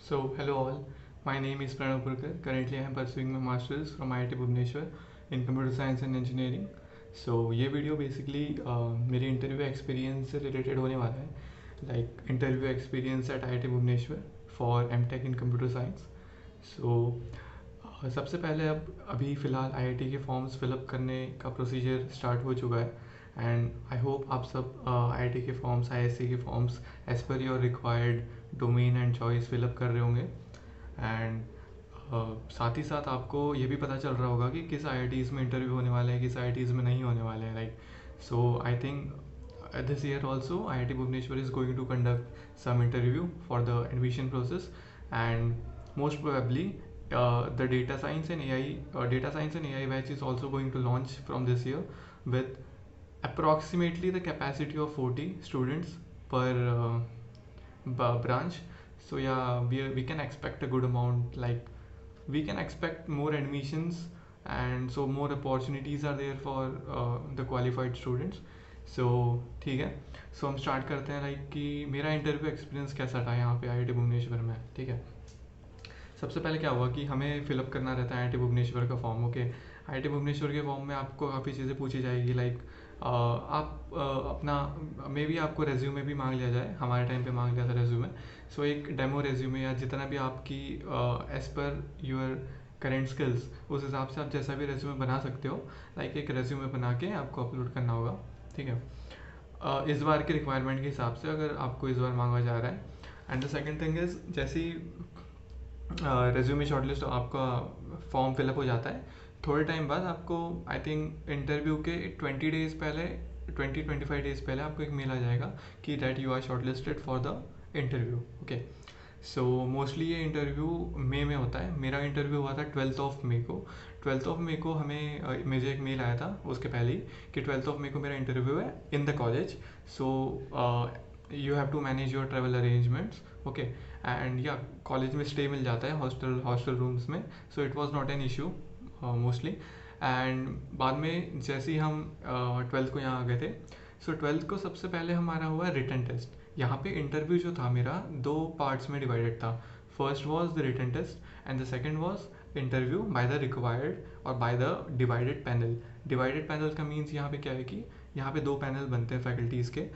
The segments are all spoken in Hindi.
Hello all. My name is Pranav Purkar. Currently, I am pursuing my masters from IIT Bhubaneswar in Computer Science and Engineering. ये वीडियो बेसिकली मेरे इंटरव्यू एक्सपीरियंस से रिलेटेड होने वाला है, like interview experience at IIT Bhubaneswar for MTech in computer science. सबसे पहले अभी फ़िलहाल IIT के फॉर्म्स फिलअप करने का प्रोसीजर स्टार्ट हो चुका है. एंड आई होप आप सब IIT के फॉर्म्स, ISC के forms as per your required domain and choice fill up कर रहे होंगे. एंड साथ ही साथ आपको ये भी पता चल रहा होगा कि किस IITs में इंटरव्यू होने वाले हैं, किस IITs में नहीं होने वाले हैं. I think this year also IIT Bhubaneswar is going to conduct some interview for the admission process, and most probably the data science and AI batch is also going to launch from this year with approximately the capacity of 40 students per branch. We can expect a good amount, like we can expect more admissions, and so more opportunities are there for the qualified students. ठीक है. हम स्टार्ट करते हैं लाइक कि मेरा इंटरव्यू एक्सपीरियंस कैसा था यहाँ पे IIT भुवनेश्वर में. ठीक है. सबसे पहले क्या हुआ कि हमें फिलअप करना रहता है IIT भुवनेश्वर का फॉर्म. ओके. IIT भुवनेश्वर के फॉर्म में आपको काफ़ी चीज़ें पूछी जाएगी, लाइक आप अपना मे बी आपको रेज्यूमे भी मांग लिया जाए. हमारे टाइम पे मांग लिया था रेज्यूमे. एक डेमो रेज्यूमे या जितना भी आपकी as per your current skills, उस हिसाब से आप जैसा भी रेज्यूमे बना सकते हो. एक रेज्यूमे बना के आपको अपलोड करना होगा. ठीक है. इस बार के रिक्वायरमेंट के हिसाब से अगर आपको इस बार मांगा जा रहा है. And the second thing is, जैसे ही रेज्यूमे शॉर्टलिस्ट आपका फॉर्म फिलअप हो जाता है, थोड़े टाइम बाद आपको आई थिंक इंटरव्यू के 20 डेज़ पहले, 20-25 डेज़ पहले आपको एक मेल आ जाएगा कि that you are shortlisted for the interview. Okay. Mostly ये इंटरव्यू मई में होता है. मेरा इंटरव्यू हुआ था 12 मई को. 12 मई को मुझे एक मेल आया था उसके पहले ही कि 12 मई को मेरा इंटरव्यू है in the college. You have to manage your travel arrangements. Okay. And या कॉलेज में स्टे मिल जाता है हॉस्टल रूम्स में. It was not an issue mostly. And बाद में जैसे ही हम 12th को यहाँ आ गए थे, 12th को सबसे पहले हमारा हुआ रिटन टेस्ट. यहाँ पे इंटरव्यू जो था मेरा 2 पार्ट्स में डिवाइडेड था. First was the written test and the second was interview by the required और by the divided panel. Divided panel का मीन्स यहाँ पे क्या है कि यहाँ पे 2 पैनल बनते हैं फैकल्टीज़ के.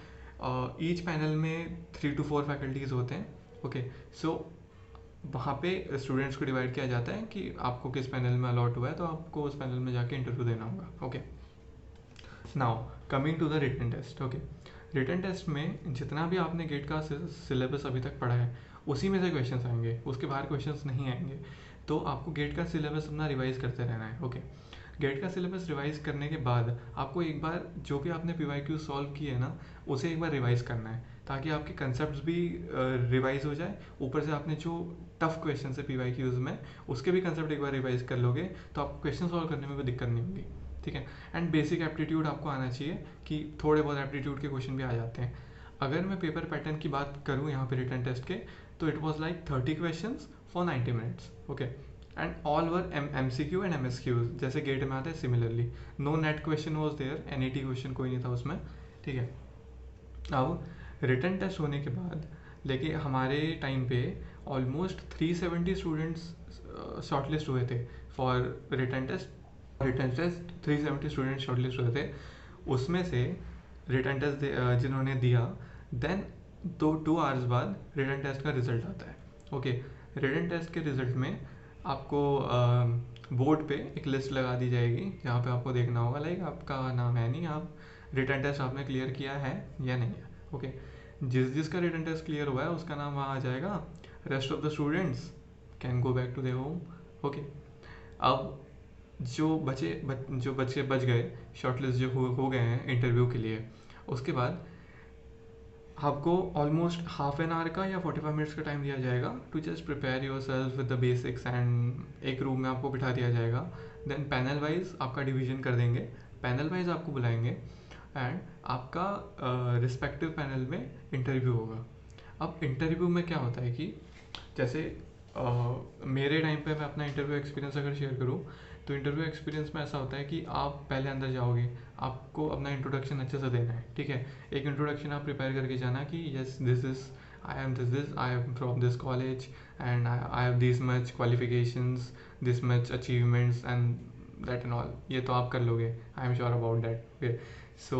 ईच पैनल में 3 to 4 फैकल्टीज़ होते हैं. ओके. वहाँ पे स्टूडेंट्स को डिवाइड किया जाता है कि आपको किस पैनल में अलॉट हुआ है, तो आपको उस पैनल में जाके इंटरव्यू देना होगा. Okay. Now coming to the written test. Okay. Written test में जितना भी आपने गेट का सिलेबस अभी तक पढ़ा है उसी में से क्वेश्चंस आएंगे, उसके बाहर क्वेश्चंस नहीं आएंगे. तो आपको गेट का सिलेबस अपना रिवाइज करते रहना है. ओके. गेट का सिलेबस रिवाइज करने के बाद आपको एक बार जो भी आपने PYQ सॉल्व किए है ना, उसे एक बार रिवाइज करना है ताकि आपके कंसेप्ट भी रिवाइज हो जाए. ऊपर से आपने जो टफ क्वेश्चन है PYQs में, उसके भी कंसेप्ट एक बार रिवाइज कर लोगे तो आपको क्वेश्चन सॉल्व करने में भी दिक्कत नहीं होगी. ठीक है. एंड बेसिक एप्टीट्यूड आपको आना चाहिए कि थोड़े बहुत एप्टीट्यूड के क्वेश्चन भी आ जाते हैं. अगर मैं पेपर पैटर्न की बात करूँ यहाँ पे रिटन टेस्ट के, तो it was like 30 question for 90 minutes. Okay. And all were MCQ and MSQs जैसे गेट में आता है. Similarly no net question was there, NET question कोई नहीं था उसमें. ठीक है. अब रिटन टेस्ट होने के बाद लेकिन हमारे टाइम पे ऑलमोस्ट 370 स्टूडेंट्स शॉर्टलिस्ट हुए थे for written test. 370 students shortlist हुए थे. उसमें से रिटन टेस्ट जिन्होंने दिया, देन 2 आवर्स बाद रिटन टेस्ट का रिजल्ट आता है. ओके. रिटन टेस्ट के रिजल्ट में आपको बोर्ड पे एक लिस्ट लगा दी जाएगी जहाँ पे आपको देखना होगा लाइक आपका नाम है नहीं, आप रिटन टेस्ट आपने क्लियर किया है या नहीं है. ओके. जिसका रिटन टेस्ट क्लियर हुआ है उसका नाम वहाँ आ जाएगा. Rest of the students can go back to their home. Okay. अब जो बच्चे बच गए, शॉर्टलिस्ट जो हो गए हैं इंटरव्यू के लिए, उसके बाद आपको ऑलमोस्ट हाफ एन आवर का या 45 मिनट्स का टाइम दिया जाएगा to just prepare yourself with the basics. And एक रूम में आपको बिठा दिया जाएगा. देन पैनल वाइज आपका डिवीजन कर देंगे. पैनल वाइज आपको बुलाएंगे एंड आपका रिस्पेक्टिव पैनल में इंटरव्यू होगा. अब इंटरव्यू में क्या होता है कि जैसे मेरे टाइम पे मैं अपना इंटरव्यू एक्सपीरियंस अगर शेयर करूँ, तो इंटरव्यू एक्सपीरियंस में ऐसा होता है कि आप पहले अंदर जाओगे, आपको अपना इंट्रोडक्शन अच्छे से देना है. ठीक है. एक इंट्रोडक्शन आप प्रिपेयर करके जाना कि yes this is I am this, I am from this college and I have this much qualifications, this much achievements and that and all. ये तो आप कर लोगे, I am sure about that. Okay, so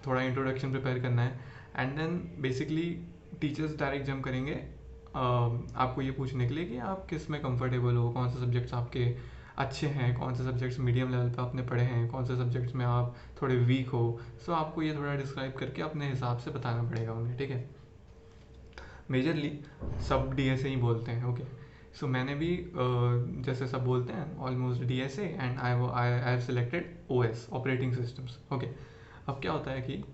थोड़ा इंट्रोडक्शन प्रिपेयर करना है and then basically teachers direct jump करेंगे आपको ये पूछने के लिए कि आप किस में कंफर्टेबल हो, कौन से सब्जेक्ट्स आपके अच्छे हैं, कौन से सब्जेक्ट्स मीडियम लेवल पे आपने पढ़े हैं, कौन से सब्जेक्ट्स में आप थोड़े वीक हो। सो आपको ये थोड़ा डिस्क्राइब करके अपने हिसाब से बताना पड़ेगा उन्हें, ठीक है। मेजरली सब डीएसए ही बोलते हैं। ओके, सो मैंने भी जैसे सब बोलते हैं almost DSA and I have selected OS, operating systems. Okay, अब क्या होता है कि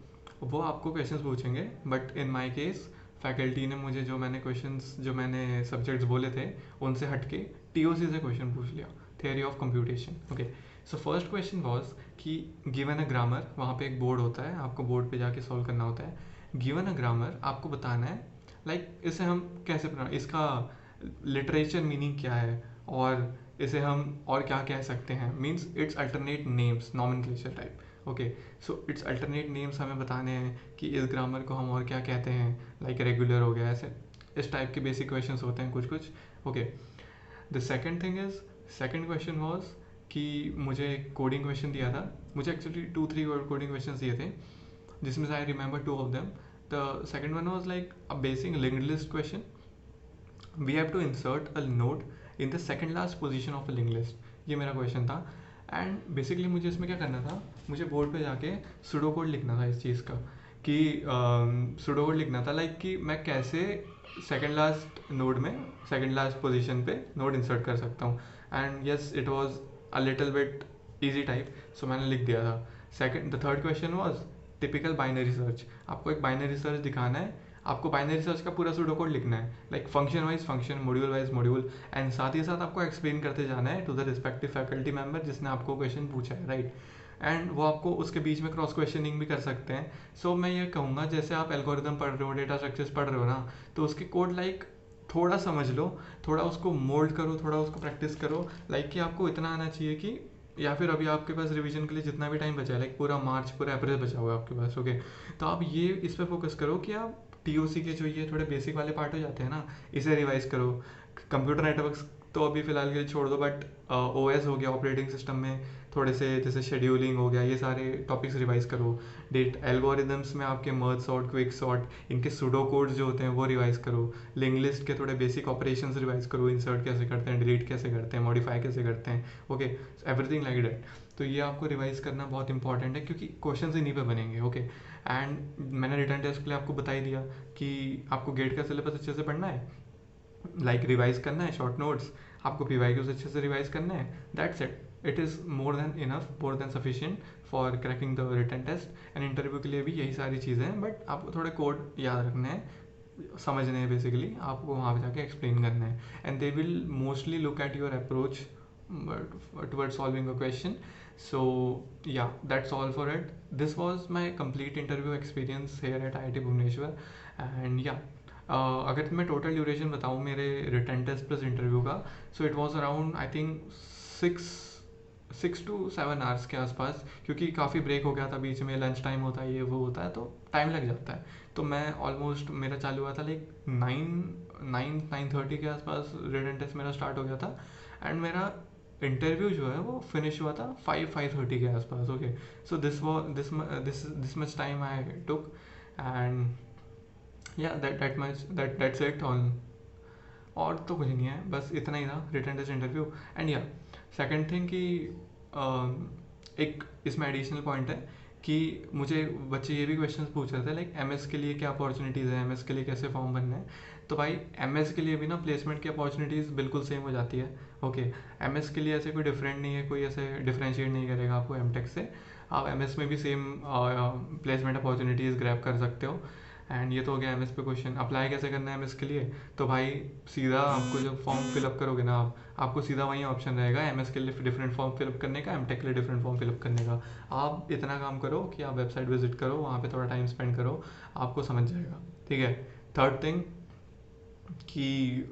वो आपको क्वेश्चंस पूछेंगे, but in my case faculty ने मुझे जो मैंने सब्जेक्ट्स बोले थे उनसे हटके टीओसी से क्वेश्चन पूछ लिया, theory of computation. Okay, so first question was कि गिवन अ ग्रामर, वहाँ पे एक बोर्ड होता है, आपको बोर्ड पे जाके सॉल्व करना होता है। गिवन अ ग्रामर, आपको बताना है इसे हम कैसे इसका लिटरेचर मीनिंग क्या है, और इसे हम और क्या कह सकते हैं, means it's alternate names, nomenclature type. Okay, so it's alternate names हमें बताने हैं कि इस ग्रामर को हम और क्या कहते हैं, रेगुलर हो गया, ऐसे इस टाइप के बेसिक क्वेश्चंस होते हैं कुछ कुछ। Okay, the second thing is, second question was कि मुझे एक कोडिंग क्वेश्चन दिया था। मुझे एक्चुअली 2-3 कोडिंग क्वेश्चन दिए थे, जिसमें से I remember 2 of them. The second one was a basic linked list question. We have to insert a node in the second last position of a linked list. ये मेरा क्वेश्चन था एंड बेसिकली मुझे इसमें क्या करना था, मुझे बोर्ड पे जाके सुडो कोड लिखना था इस चीज़ का, कि सुडो कोड लिखना था कि मैं कैसे सेकंड लास्ट नोड में सेकंड लास्ट पोजीशन पे नोड इंसर्ट कर सकता हूँ। And yes, it was a little bit easy type, so मैंने लिख दिया था। The third question was typical binary search. आपको एक बाइनरी सर्च दिखाना है, आपको बाइनरी सर्च का पूरा सूडो कोड लिखना है, function wise function, module wise module, and साथ ही साथ आपको एक्सप्लेन करते जाना है to the respective faculty member जिसने आपको क्वेश्चन पूछा है, राइट। एंड वो आपको उसके बीच में क्रॉस क्वेश्चनिंग भी कर सकते हैं। सो मैं ये कहूँगा, जैसे आप एल्गोरिदम पढ़ रहे हो, डेटा स्ट्रक्चर्स पढ़ रहे हो ना, तो उसके कोड थोड़ा समझ लो, थोड़ा उसको मोल्ड करो, थोड़ा उसको प्रैक्टिस करो, कि आपको इतना आना चाहिए कि, या फिर अभी आपके पास रिवीजन के लिए जितना भी टाइम बचा है, पूरा मार्च, पूरा अप्रैल बचा हुआ है आपके पास। ओके, तो आप ये इस पर फोकस करो कि आप टीओसी के जो ये थोड़े बेसिक वाले पार्ट हो जाते हैं ना, इसे रिवाइज करो। कंप्यूटर नेटवर्क्स तो अभी फिलहाल के लिए छोड़ दो, बट ओएस हो गया, ऑपरेटिंग सिस्टम में थोड़े से जैसे शेड्यूलिंग हो गया, ये सारे टॉपिक्स रिवाइज करो। डेट एल्गोरिदम्स में आपके मर्ज सॉर्ट, क्विक सॉर्ट, इनके सुडो कोड्स जो होते हैं वो रिवाइज करो। लिंक लिस्ट के थोड़े बेसिक ऑपरेशंस रिवाइज करो, इंसर्ट कैसे करते हैं, डिलीट कैसे करते हैं, मॉडिफाई कैसे करते हैं। Okay, everything like that. तो ये आपको रिवाइज करना बहुत इंपॉर्टेंट है, क्योंकि क्वेश्चन इन्हीं पे बनेंगे। ओके, एंड मैंने रिटर्न टेस्ट के लिए आपको बता ही दिया कि आपको गेट का सिलेबस अच्छे से पढ़ना है, रिवाइज करना है शॉर्ट नोट्स, आपको पीवाईक्यूज अच्छे से रिवाइज करना है, that's it. It is more than enough, more than sufficient for cracking the return test. And interview के लिए भी यही सारी चीज़ें हैं, बट आपको थोड़े कोड याद रखने हैं, समझने हैं, बेसिकली आपको वहाँ पे जाके एक्सप्लेन करना है, and they will mostly look at your approach towards solving a question. So yeah, that's all for it. This was my complete interview experience here at IIT Bhubaneswar. And yeah, अगर मैं टोटल ड्यूरेशन बताऊँ मेरे रिटर्न टेस्ट प्लस इंटरव्यू का, so it was around I think 6 to 7 hours के आसपास, क्योंकि काफ़ी ब्रेक हो गया था बीच में, लंच टाइम होता है, ये वो होता है, तो टाइम लग जाता है। तो मैं ऑलमोस्ट, मेरा चालू हुआ था 9-9:30 के आसपास रिटर्न टेस्ट मेरा स्टार्ट हो गया था, एंड मेरा इंटरव्यू जो है वो फिनिश हुआ था 5-5:30 के आसपास। Okay, so this much time I took, and या दैट्स इट ऑन। और तो कुछ नहीं है, बस इतना ही था रिटर्न टेस्ट इंटरव्यू। एंड या सेकंड थिंग कि एक इसमें एडिशनल पॉइंट है कि मुझे बच्चे ये भी क्वेश्चंस पूछ रहे थे एमएस के लिए क्या अपॉर्चुनिटीज़ है, एमएस के लिए कैसे फॉर्म भरना है। तो भाई एमएस के लिए भी ना प्लेसमेंट की अपॉर्चुनिटीज़ बिल्कुल सेम हो जाती है। ओके, एमएस के लिए ऐसे कोई डिफरेंट नहीं है, कोई ऐसे डिफ्रेंशिएट नहीं करेगा आपको एमटेक से। आप एमएस में भी सेम प्लेसमेंट अपॉर्चुनिटीज़ ग्रैब कर सकते हो। एंड ये तो हो गया एमएस पे क्वेश्चन। अप्लाई कैसे करना है एमएस के लिए, तो भाई सीधा आपको जब फॉर्म फिलअप करोगे ना आपको सीधा वहीं ऑप्शन रहेगा एमएस के लिए डिफरेंट फॉर्म फिलअप करने का, एमटेक के लिए डिफरेंट फॉर्म फिलअप करने का। आप इतना काम करो कि आप वेबसाइट विजिट करो, वहाँ पे थोड़ा टाइम स्पेंड करो, आपको समझ जाएगा। ठीक है, थर्ड थिंग कि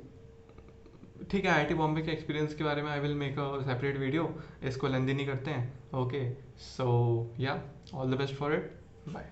ठीक है, आईआईटी बॉम्बे के एक्सपीरियंस के बारे में I will make a separate video, इसको लेंदी नहीं करते हैं। Okay, so yeah, all the best for it, bye.